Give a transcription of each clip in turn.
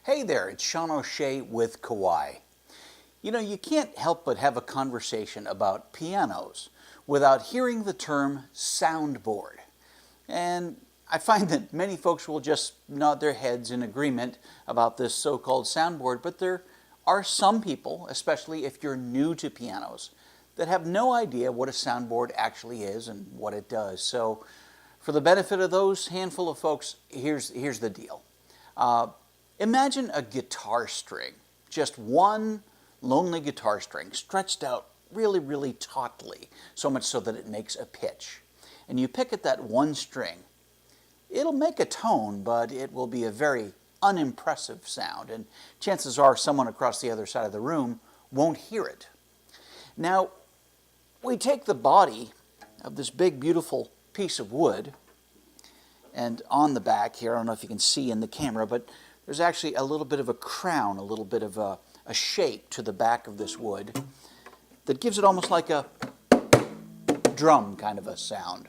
Hey there, it's Sean O'Shea with Kawai. You know, you can't help but have a conversation about pianos without hearing the term soundboard. And I find that many folks will just nod their heads in agreement about this so-called soundboard, but there are some people, especially if you're new to pianos, that have no idea what a soundboard actually is and what it does. So for the benefit of those handful of folks, here's the deal. Imagine a guitar string, just one lonely guitar string stretched out really tautly, so much so that it makes a pitch. And you pick at that one string. It'll make a tone, but it will be a very unimpressive sound, and chances are someone across the other side of the room won't hear it. Now, we take the body of this big, beautiful piece of wood, and on the back here, I don't know if you can see in the camera, but there's actually a little bit of a crown, a little bit of a shape to the back of this wood that gives it almost like a drum kind of a sound.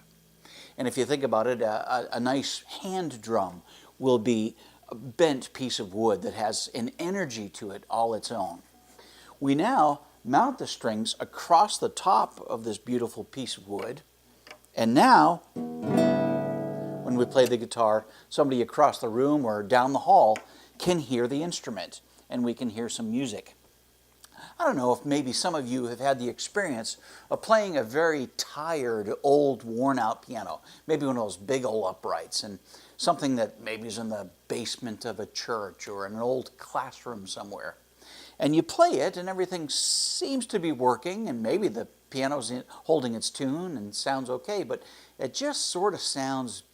And if you think about it, a nice hand drum will be a bent piece of wood that has an energy to it all its own. We now mount the strings across the top of this beautiful piece of wood, and now when we play the guitar, somebody across the room or down the hall can hear the instrument, and we can hear some music. I don't know if maybe some of you have had the experience of playing a very tired, old, worn-out piano, maybe one of those big old uprights, and something that maybe is in the basement of a church or in an old classroom somewhere. And you play it, and everything seems to be working, and maybe the piano's holding its tune and sounds okay, but it just sort of sounds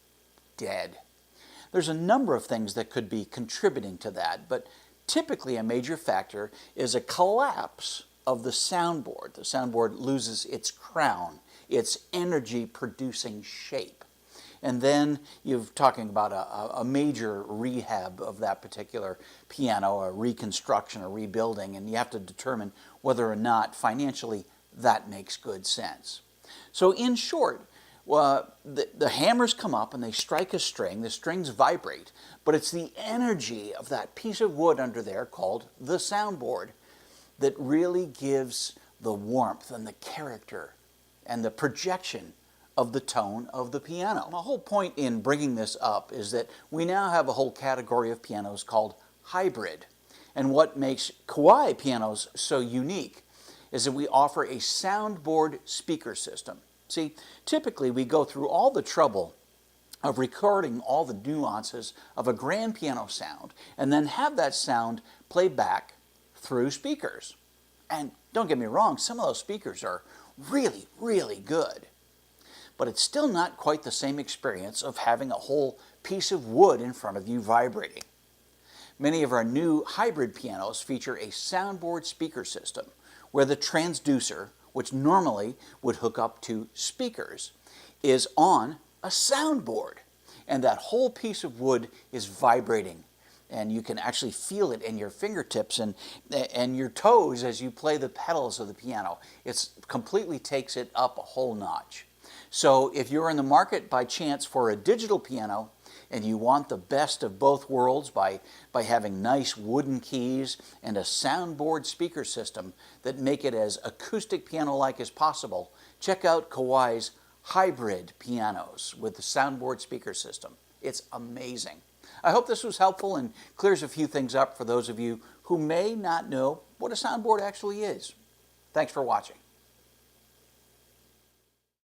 dead. There's a number of things that could be contributing to that, but typically a major factor is a collapse of the soundboard. The soundboard loses its crown, its energy-producing shape. And then you're talking about a major rehab of that particular piano, a reconstruction, a rebuilding, and you have to determine whether or not financially that makes good sense. So in short, the hammers come up and they strike a string, the strings vibrate, but it's the energy of that piece of wood under there called the soundboard that really gives the warmth and the character and the projection of the tone of the piano. My whole point in bringing this up is that we now have a whole category of pianos called hybrid. And what makes Kawai pianos so unique is that we offer a soundboard speaker system. See, typically we go through all the trouble of recording all the nuances of a grand piano sound and then have that sound play back through speakers. And don't get me wrong, some of those speakers are really good. But it's still not quite the same experience of having a whole piece of wood in front of you vibrating. Many of our new hybrid pianos feature a soundboard speaker system where the transducer, which normally would hook up to speakers, is on a soundboard. And that whole piece of wood is vibrating. And you can actually feel it in your fingertips and your toes as you play the pedals of the piano. It completely takes it up a whole notch. So if you're in the market by chance for a digital piano and you want the best of both worlds by having nice wooden keys and a soundboard speaker system that make it as acoustic piano-like as possible, check out Kawai's hybrid pianos with the soundboard speaker system. It's amazing. I hope this was helpful and clears a few things up for those of you who may not know what a soundboard actually is. Thanks for watching.